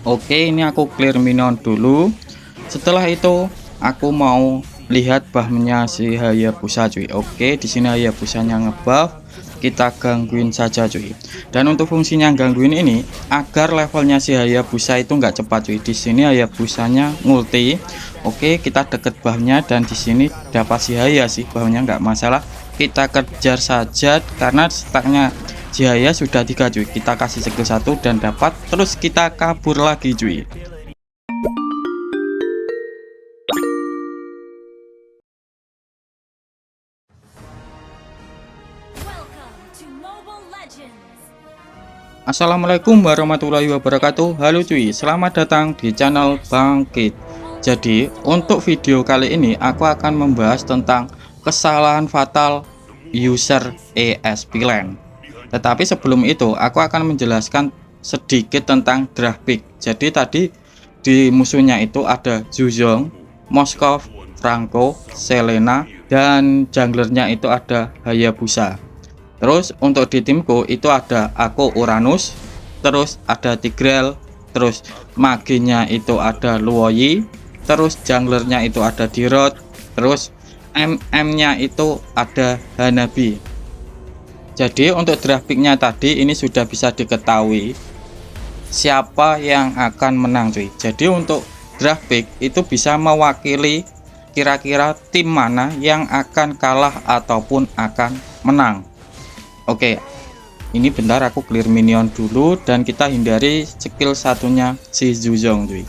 Oke, ini aku clear minion dulu. Setelah itu aku mau lihat buffnya si Hayabusa cuy. Oke, di sini Hayabusanya ngebuff, kita gangguin saja cuy. Dan untuk fungsinya gangguin ini agar levelnya si Hayabusa itu nggak cepat cuy. Di sini Hayabusanya ngulti. Oke, kita deket buffnya dan di sini dapat si Haya sih, buffnya nggak masalah. Kita kejar saja karena stacknya Jaya sudah 3 cuy. Kita kasih skill 1 dan dapat, terus kita kabur lagi cuy. Assalamualaikum warahmatullahi wabarakatuh. Halo cuy, selamat datang di channel Bangkit. Jadi untuk video kali ini aku akan membahas tentang kesalahan fatal user ESP Lane. Tetapi sebelum itu aku akan menjelaskan sedikit tentang draft pick. Jadi tadi di musuhnya itu ada Zuzong, Moskov, Franco, Selena, dan junglernya itu ada Hayabusa. Terus untuk di timku itu ada aku Uranus, terus ada Tigreal, terus maginya itu ada Luoyi, terus junglernya itu ada Dirot, terus MM-nya itu ada Hanabi. Jadi untuk draft picknya tadi ini sudah bisa diketahui siapa yang akan menang cuy. Jadi untuk draft pick itu bisa mewakili kira-kira tim mana yang akan kalah ataupun akan menang. Oke, ini bentar aku clear minion dulu dan kita hindari skill satunya si Zuzong cuy.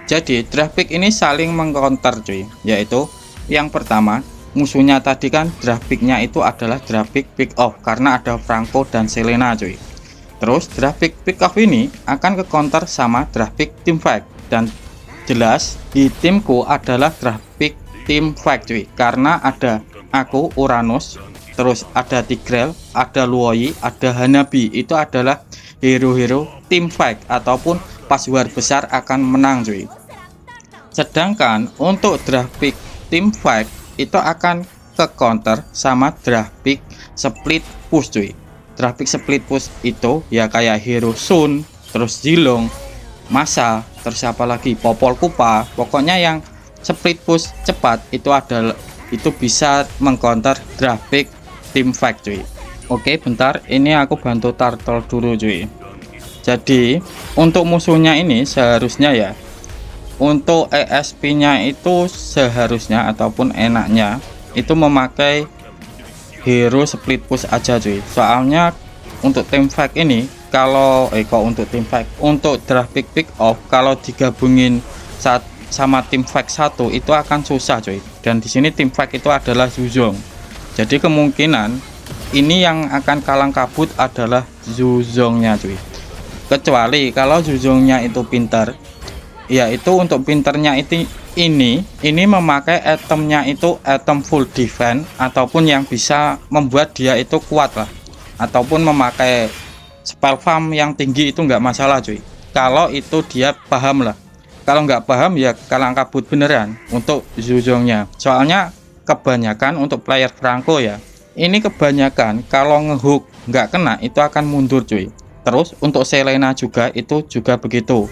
Jadi draft pick ini saling mengcounter cuy, yaitu yang pertama musuhnya tadi kan draft picknya itu adalah draft pick off karena ada Franco dan Selena cuy. Terus draft pick off ini akan ke counter sama draft pick team fight, dan jelas di timku adalah draft pick team fight cuy, karena ada aku Uranus, terus ada Tigreal, ada Luoyi, ada Hanabi. Itu adalah hero-hero team fight ataupun pas war besar akan menang cuy. Sedangkan untuk draft pick team fight itu akan ke counter sama draft pick split push cuy. Draft pick split push itu ya kayak hero Sun, terus Zilong, Masa, terus apa lagi Popol Kupa. Pokoknya yang split push cepat itu bisa mengcounter draft pick team fight cuy. Oke bentar, ini aku bantu turtle dulu cuy. Jadi untuk musuhnya ini seharusnya ya, untuk ESP nya itu seharusnya ataupun enaknya itu memakai hero split push aja cuy. Soalnya untuk team fight ini kalau untuk team fight, untuk draft pick off kalau digabungin sama team fight satu itu akan susah cuy. Dan di sini team fight itu adalah Zuzong. Jadi kemungkinan ini yang akan kalang kabut adalah Zuzongnya cuy. Kecuali kalau Zuzongnya itu pintar, yaitu untuk pinternya itu ini memakai itemnya itu item full defense ataupun yang bisa membuat dia itu kuat lah, ataupun memakai spell farm yang tinggi itu nggak masalah cuy. Kalau itu dia paham lah. Kalau nggak paham ya kalang kabut beneran untuk Zuzongnya. Soalnya kebanyakan untuk player Franco ya, ini kebanyakan kalau ngehook nggak kena itu akan mundur cuy. Terus untuk Selena juga itu juga begitu.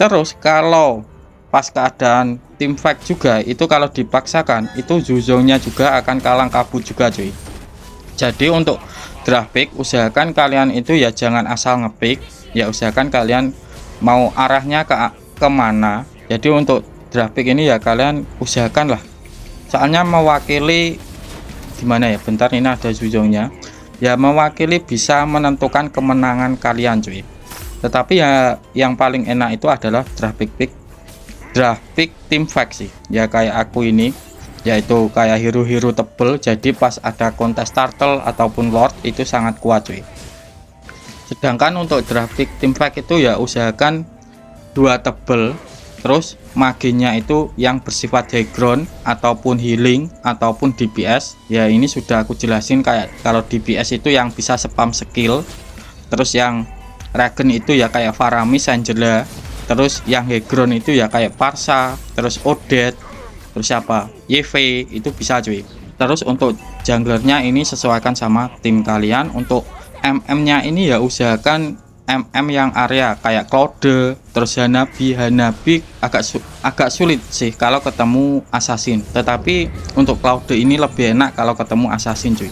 Terus kalau pas keadaan team fight juga itu kalau dipaksakan itu Zuzongnya juga akan kalang kabut juga cuy. Jadi untuk draft pick usahakan kalian itu ya jangan asal ngepick, ya usahakan kalian mau arahnya ke mana. Jadi untuk draft pick ini ya kalian usahakan lah, soalnya mewakili gimana ya, bentar ini ada Zuzongnya ya, mewakili bisa menentukan kemenangan kalian cuy. Tetapi ya yang paling enak itu adalah draft pick team fight sih ya, kayak aku ini yaitu kayak hero-hero tebel, jadi pas ada kontes turtle ataupun lord itu sangat kuat cuy. Sedangkan untuk draft pick team fight itu ya usahakan 2 tebel, terus maginya itu yang bersifat high ground ataupun healing ataupun DPS ya. Ini sudah aku jelasin, kayak kalau DPS itu yang bisa spam skill, terus yang Regen itu ya kayak Faramis, Angela, terus yang high ground itu ya kayak Parsa, terus Odette, terus siapa YV itu bisa cuy. Terus untuk junglernya ini sesuaikan sama tim kalian. Untuk MM nya ini ya usahakan MM yang area kayak Claude, terus Hanabi agak sulit sih kalau ketemu assassin, tetapi untuk Claude ini lebih enak kalau ketemu assassin cuy.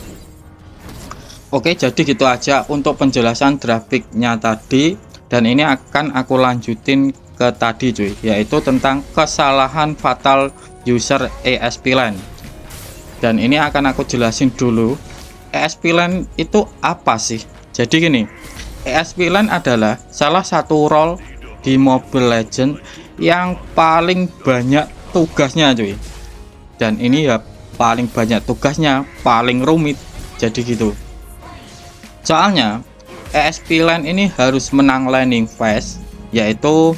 Oke, jadi gitu aja untuk penjelasan grafiknya tadi, dan ini akan aku lanjutin ke tadi cuy, yaitu tentang kesalahan fatal user ESP LAN. Dan ini akan aku jelasin dulu ESP LAN itu apa sih. Jadi gini, ESP LAN adalah salah satu role di Mobile Legends yang paling banyak tugasnya cuy. Dan ini ya paling banyak tugasnya, paling rumit. Jadi gitu. Soalnya ESP LAN ini harus menang laning phase, yaitu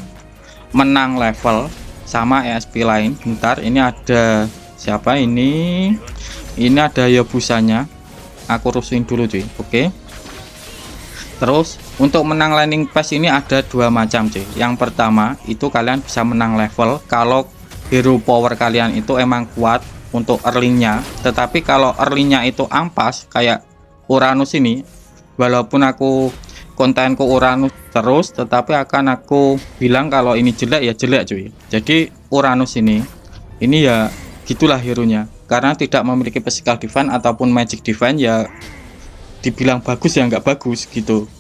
menang level sama ESP lain. Bentar, ini ada siapa ini? Ini ada Yobusanya. Aku rusuhin dulu cuy. Oke. Terus untuk menang laning phase ini ada dua macam cuy. Yang pertama itu kalian bisa menang level kalau hero power kalian itu emang kuat untuk early-nya. Tetapi kalau early-nya itu ampas kayak Uranus ini, walaupun aku kontenku Uranus terus, tetapi akan aku bilang kalau ini jelek ya jelek cuy. Jadi Uranus ini ya gitulah hero-nya, karena tidak memiliki physical defense ataupun magic defense, ya dibilang bagus ya nggak bagus gitu.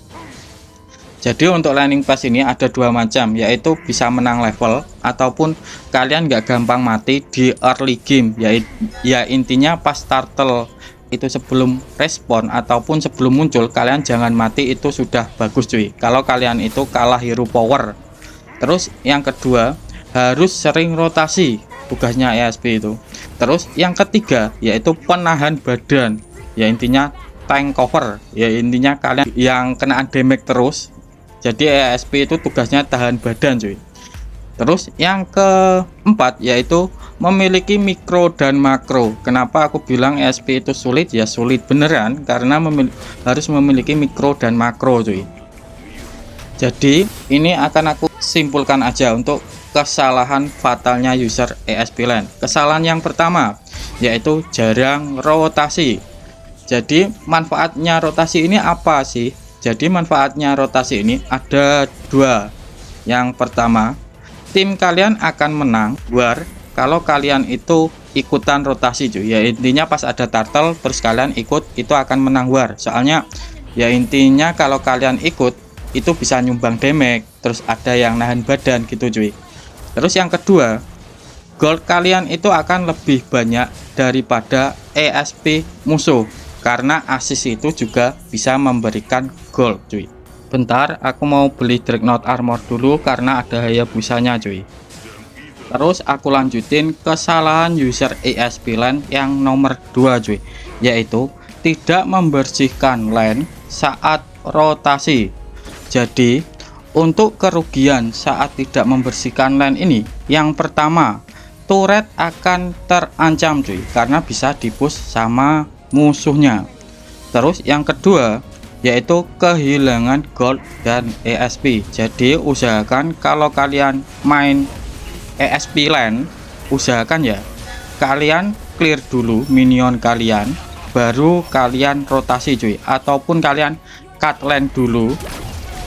Jadi untuk laning phase ini ada dua macam, yaitu bisa menang level ataupun kalian nggak gampang mati di early game, ya intinya pas turtle itu sebelum respon ataupun sebelum muncul kalian jangan mati, itu sudah bagus cuy kalau kalian itu kalah hero power. Terus yang kedua harus sering rotasi tugasnya ESP itu. Terus yang ketiga yaitu penahan badan, ya intinya tank cover, ya intinya kalian yang kenaan damage terus, jadi ESP itu tugasnya tahan badan cuy. Terus yang keempat yaitu memiliki mikro dan makro. Kenapa aku bilang ESP itu sulit? Ya sulit beneran, karena harus memiliki mikro dan makro cuy. Jadi ini akan aku simpulkan aja untuk kesalahan fatalnya user ESP LAN. Kesalahan yang pertama yaitu jarang rotasi. Jadi manfaatnya rotasi ini apa sih? Jadi manfaatnya rotasi ini ada dua. Yang pertama, tim kalian akan menang war kalau kalian itu ikutan rotasi cuy. Ya intinya pas ada turtle terus kalian ikut, itu akan menang war. Soalnya ya intinya kalau kalian ikut itu bisa nyumbang damage, terus ada yang nahan badan gitu cuy. Terus yang kedua, gold kalian itu akan lebih banyak daripada ESP musuh, karena assist itu juga bisa memberikan gold cuy. Bentar, aku mau beli Dreadnought armor dulu karena ada Hayabusanya cuy. Terus aku lanjutin kesalahan user ESP LAN yang nomor 2 cuy, yaitu tidak membersihkan LAN saat rotasi. Jadi untuk kerugian saat tidak membersihkan LAN ini, yang pertama turret akan terancam cuy, karena bisa dipush sama musuhnya. Terus yang kedua yaitu kehilangan gold dan ESP. Jadi usahakan kalau kalian main ESP LAN, usahakan ya kalian clear dulu minion kalian, baru kalian rotasi cuy, ataupun kalian cut lane dulu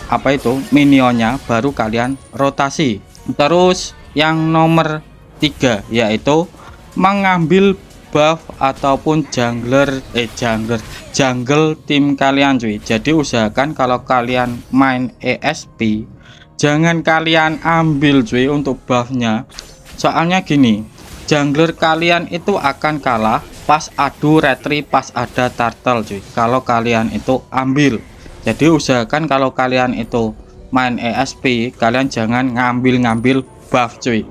apa itu minionnya, baru kalian rotasi. Terus yang nomor 3 yaitu mengambil buff ataupun jungle tim kalian cuy. Jadi usahakan kalau kalian main ESP jangan kalian ambil cuy untuk buffnya. Soalnya gini, jungler kalian itu akan kalah pas adu retri, pas ada turtle cuy, kalau kalian itu ambil. Jadi usahakan kalau kalian itu main ESP kalian jangan ngambil buff cuy.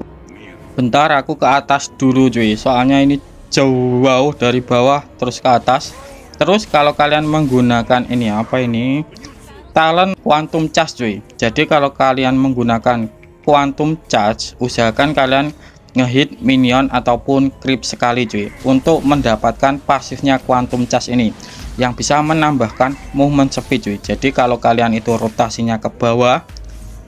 Bentar, aku ke atas dulu cuy, soalnya ini jauh dari bawah terus ke atas. Terus kalau kalian menggunakan ini apa ini talent quantum charge cuy. Jadi kalau kalian menggunakan quantum charge, usahakan kalian ngehit minion ataupun creep sekali cuy, untuk mendapatkan pasifnya quantum charge ini yang bisa menambahkan movement speed cuy. Jadi kalau kalian itu rotasinya ke bawah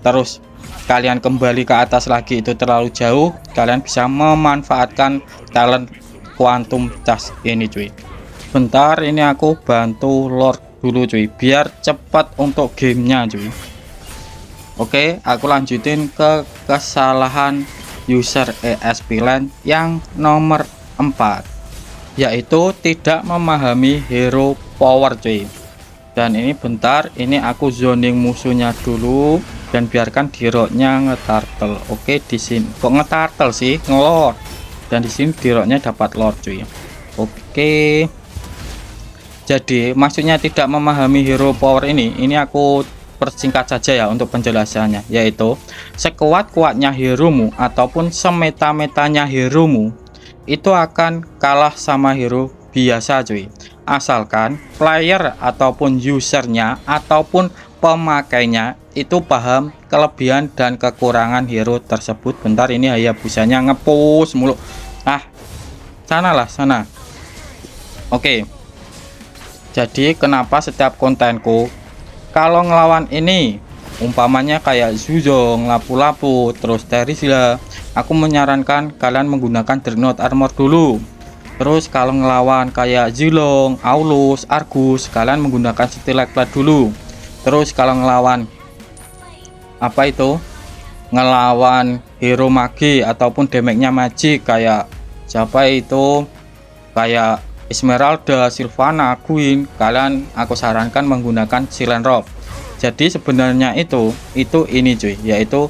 terus kalian kembali ke atas lagi itu terlalu jauh, kalian bisa memanfaatkan talent quantum charge ini cuy. Bentar, ini aku bantu Lord dulu cuy biar cepat untuk gamenya cuy. Oke, aku lanjutin ke kesalahan user ESP LAN yang nomor 4, yaitu tidak memahami hero power cuy. Dan ini bentar, ini aku zoning musuhnya dulu dan biarkan diroknya ngeturtle. Oke, di sini kok ngeturtle sih, ngelor. Dan di sini diroknya dapat lord cuy. Oke. Jadi maksudnya tidak memahami hero power ini aku persingkat saja ya untuk penjelasannya, yaitu sekuat-kuatnya heromu ataupun semeta-metanya heromu itu akan kalah sama hero biasa cuy, asalkan player ataupun usernya ataupun pemakainya itu paham kelebihan dan kekurangan hero tersebut. Bentar, ini Hayabusanya ngepush mulu, sanalah sana. Oke, jadi kenapa setiap kontenku kalau ngelawan ini umpamanya kayak Zuzong, Lapu-Lapu, terus Terizla, aku menyarankan kalian menggunakan Dreadnought Armor dulu. Terus kalau ngelawan kayak Zilong, Aulus, Argus, kalian menggunakan Stilak Plat dulu. Terus kalau ngelawan apa itu, ngelawan hero magi ataupun damage-nya magic kayak siapa itu, kayak Esmeralda, Sylvana, Queen, kalian aku sarankan menggunakan Silent Rob. Jadi sebenarnya itu ini cuy, yaitu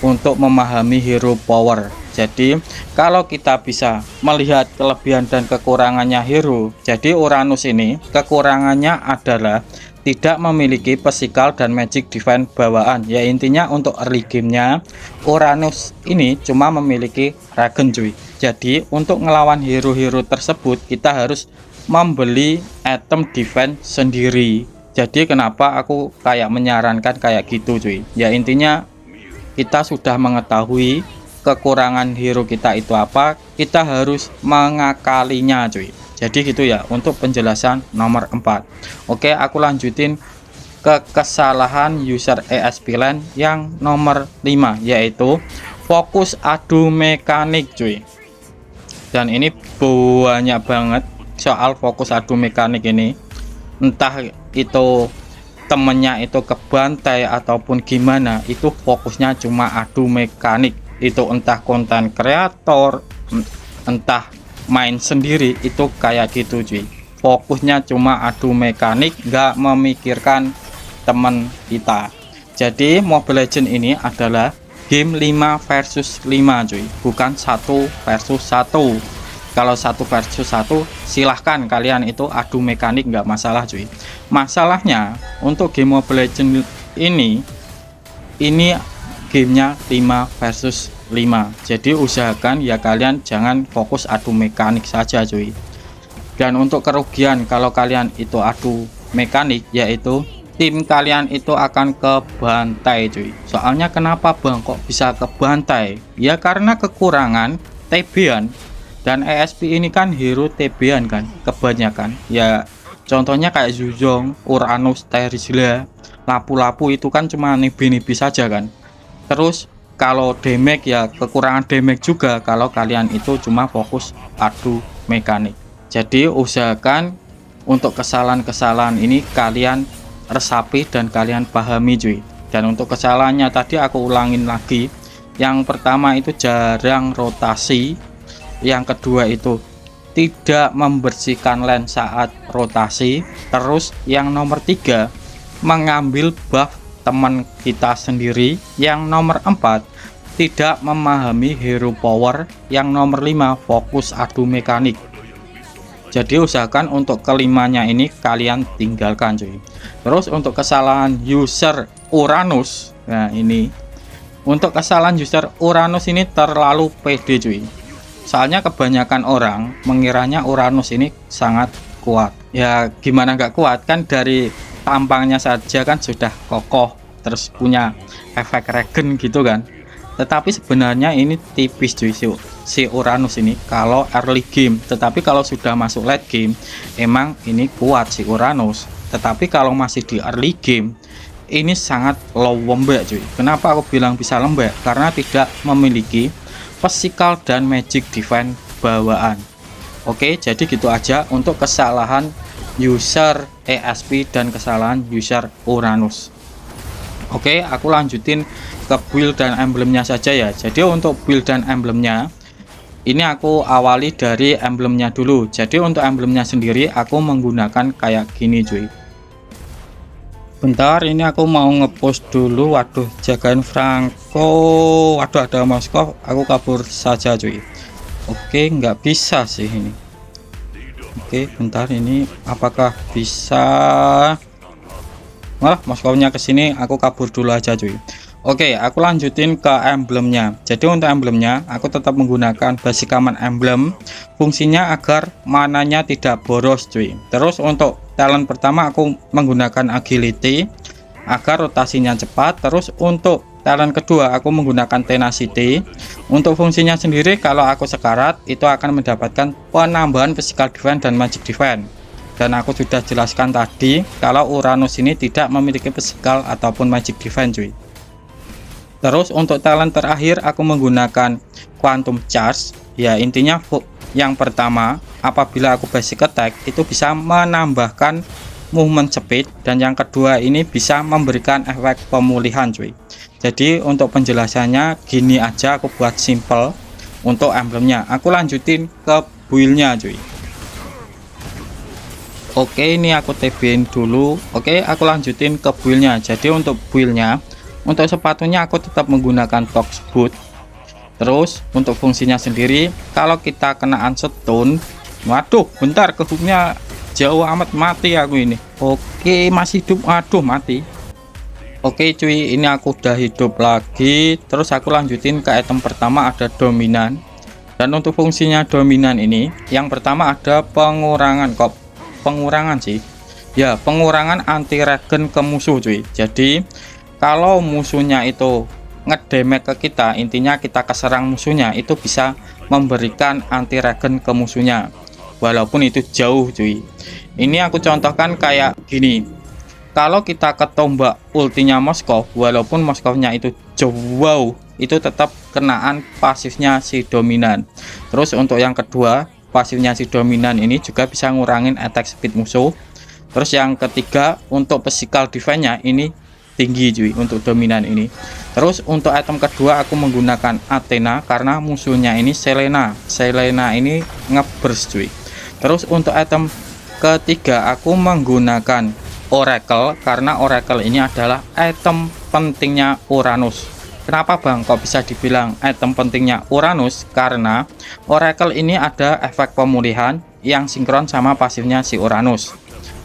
untuk memahami hero power. Jadi kalau kita bisa melihat kelebihan dan kekurangannya hero, jadi Uranus ini kekurangannya adalah tidak memiliki physical dan magic defense bawaan. Ya intinya untuk early gamenya Uranus ini cuma memiliki Regen cuy. Jadi untuk ngelawan hero-hero tersebut kita harus membeli item defense sendiri. Jadi kenapa aku kayak menyarankan kayak gitu cuy, ya intinya kita sudah mengetahui kekurangan hero kita itu apa, kita harus mengakalinya cuy. Jadi gitu ya untuk penjelasan nomor 4. Oke, aku lanjutin ke kesalahan user ESP LAN yang nomor 5, yaitu fokus adu mekanik cuy. Dan ini banyak banget soal fokus adu mekanik ini, entah itu temennya itu kebantai ataupun gimana, itu fokusnya cuma adu mekanik. Itu entah konten kreator, entah main sendiri, itu kayak gitu cuy, fokusnya cuma adu mekanik, nggak memikirkan teman kita. Jadi Mobile Legends ini adalah game 5 versus 5 cuy, bukan 1 versus 1. Kalau 1 versus 1 silahkan kalian itu adu mekanik, nggak masalah cuy. Masalahnya untuk game Mobile Legends ini gamenya 5 versus 5. Jadi usahakan ya kalian jangan fokus adu mekanik saja cuy. Dan untuk kerugian kalau kalian itu adu mekanik, yaitu tim kalian itu akan kebantai cuy. Soalnya kenapa bang kok bisa kebantai? Ya karena kekurangan TB-an. Dan ESP ini kan hero TB-an kan kebanyakan. Ya contohnya kayak Zuzong, Uranus, Terizla, Lapu-Lapu itu kan cuma nibi-nibi saja kan. Terus kalau damage ya kekurangan damage juga kalau kalian itu cuma fokus adu mekanik. Jadi usahakan untuk kesalahan-kesalahan ini kalian resapi dan kalian pahami cuy. Dan untuk kesalahannya tadi aku ulangin lagi. Yang pertama itu jarang rotasi, yang kedua itu tidak membersihkan lane saat rotasi, terus yang nomor 3 mengambil buff teman kita sendiri, yang nomor 4 tidak memahami hero power, yang nomor 5 fokus adu mekanik. Jadi usahakan untuk kelimanya ini kalian tinggalkan cuy. Terus untuk kesalahan user Uranus, nah ini untuk kesalahan user Uranus ini terlalu pede cuy. Soalnya kebanyakan orang mengiranya Uranus ini sangat kuat. Ya gimana nggak kuat, kan dari tampangnya saja kan sudah kokoh, terus punya efek regen gitu kan. Tetapi sebenarnya ini tipis cuy si Uranus ini kalau early game. Tetapi kalau sudah masuk late game emang ini kuat si Uranus. Tetapi kalau masih di early game ini sangat low lembek cuy. Kenapa aku bilang bisa lembek? Karena tidak memiliki physical dan magic defense bawaan. Oke, jadi gitu aja untuk kesalahan user ESP dan kesalahan user Uranus. Oke, aku lanjutin ke build dan emblemnya saja ya. Jadi untuk build dan emblemnya ini aku awali dari emblemnya dulu. Jadi untuk emblemnya sendiri aku menggunakan kayak gini cuy. Bentar, ini aku mau ngepost dulu. Waduh, jagain Franco. Waduh, ada Moskov, aku kabur saja cuy. Oke, nggak bisa sih ini. Oke, bentar, ini apakah bisa? Malah Moskovnya kesini, aku kabur dulu aja cuy. Oke, aku lanjutin ke emblemnya. Jadi untuk emblemnya aku tetap menggunakan basic command emblem, fungsinya agar mananya tidak boros cuy. Terus untuk talent pertama aku menggunakan agility agar rotasinya cepat. Terus untuk talent kedua aku menggunakan tenacity. Untuk fungsinya sendiri, kalau aku sekarat itu akan mendapatkan penambahan physical defense dan magic defense. Dan aku sudah jelaskan tadi kalau Uranus ini tidak memiliki physical ataupun magic defense cuy. Terus untuk talent terakhir aku menggunakan quantum charge. Ya intinya yang pertama, apabila aku basic attack itu bisa menambahkan movement speed, dan yang kedua ini bisa memberikan efek pemulihan cuy. Jadi untuk penjelasannya gini aja, aku buat simple untuk emblemnya. Aku lanjutin ke buildnya cuy. Oke, ini aku TB-in dulu. Oke, aku lanjutin ke buildnya. Jadi untuk buildnya, untuk sepatunya aku tetap menggunakan Tox boot. Terus untuk fungsinya sendiri, kalau kita kenaan stun, waduh bentar, ke hooknya jauh amat, mati aku ini. Oke, masih hidup, aduh mati. Oke cuy, ini aku udah hidup lagi. Terus aku lanjutin ke item pertama, ada dominan. Dan untuk fungsinya dominan ini, yang pertama ada pengurangan sih ya, pengurangan anti regen ke musuh cuy. Jadi kalau musuhnya itu ngedamage ke kita, intinya kita keserang musuhnya, itu bisa memberikan anti regen ke musuhnya walaupun itu jauh cuy. Ini aku contohkan kayak gini, kalau kita ketombak ultinya Moskov, walaupun Moskovnya itu jauh, itu tetap kenaan pasifnya si dominan. Terus untuk yang kedua, pasifnya si dominan ini juga bisa ngurangin attack speed musuh. Terus yang ketiga, untuk physical defense-nya ini tinggi cuy untuk dominan ini. Terus untuk item kedua aku menggunakan Athena karena musuhnya ini Selena ini ngeburst cuy. Terus untuk item ketiga aku menggunakan Oracle karena Oracle ini adalah item pentingnya Uranus. Kenapa bang kok bisa dibilang item pentingnya Uranus? Karena Oracle ini ada efek pemulihan yang sinkron sama pasifnya si Uranus.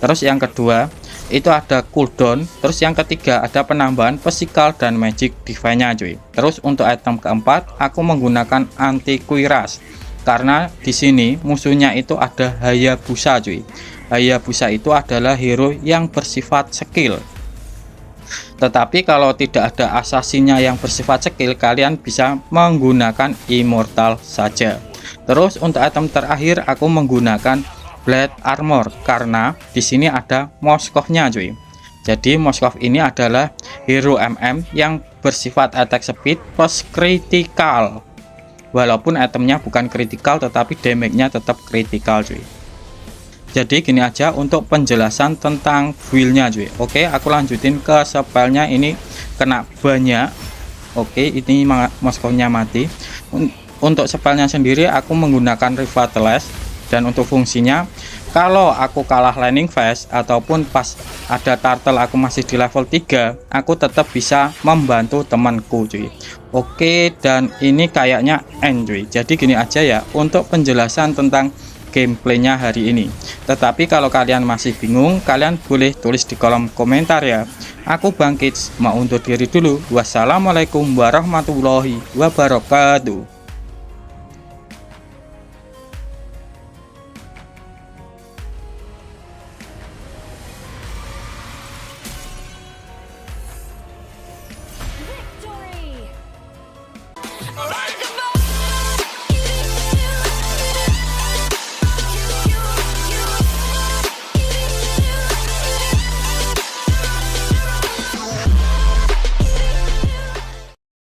Terus yang kedua itu ada cooldown. Terus yang ketiga ada penambahan physical dan magic defense-nya cuy. Terus untuk item keempat aku menggunakan anti kuiras karena di sini musuhnya itu ada Hayabusa cuy. Hayabusa itu adalah hero yang bersifat skill. Tetapi kalau tidak ada asasinya yang bersifat skill, kalian bisa menggunakan immortal saja. Terus untuk item terakhir aku menggunakan Blade Armor karena di sini ada Moskovnya cuy. Jadi Moskov ini adalah hero MM yang bersifat attack speed plus critical. Walaupun itemnya bukan critical tetapi damage-nya tetap critical cuy. Jadi gini aja untuk penjelasan tentang build-nya cuy. Oke, aku lanjutin ke spellnya, ini kena banyak. Oke, ini Moskovnya mati. Untuk spellnya sendiri aku menggunakan Revitalize. Dan untuk fungsinya, kalau aku kalah landing phase ataupun pas ada turtle aku masih di level 3, aku tetap bisa membantu temanku cuy. Oke, dan ini kayaknya end cuy. Jadi gini aja ya untuk penjelasan tentang gameplaynya hari ini. Tetapi kalau kalian masih bingung, kalian boleh tulis di kolom komentar ya. Aku Bangkit mau undur diri dulu. Wassalamualaikum warahmatullahi wabarakatuh.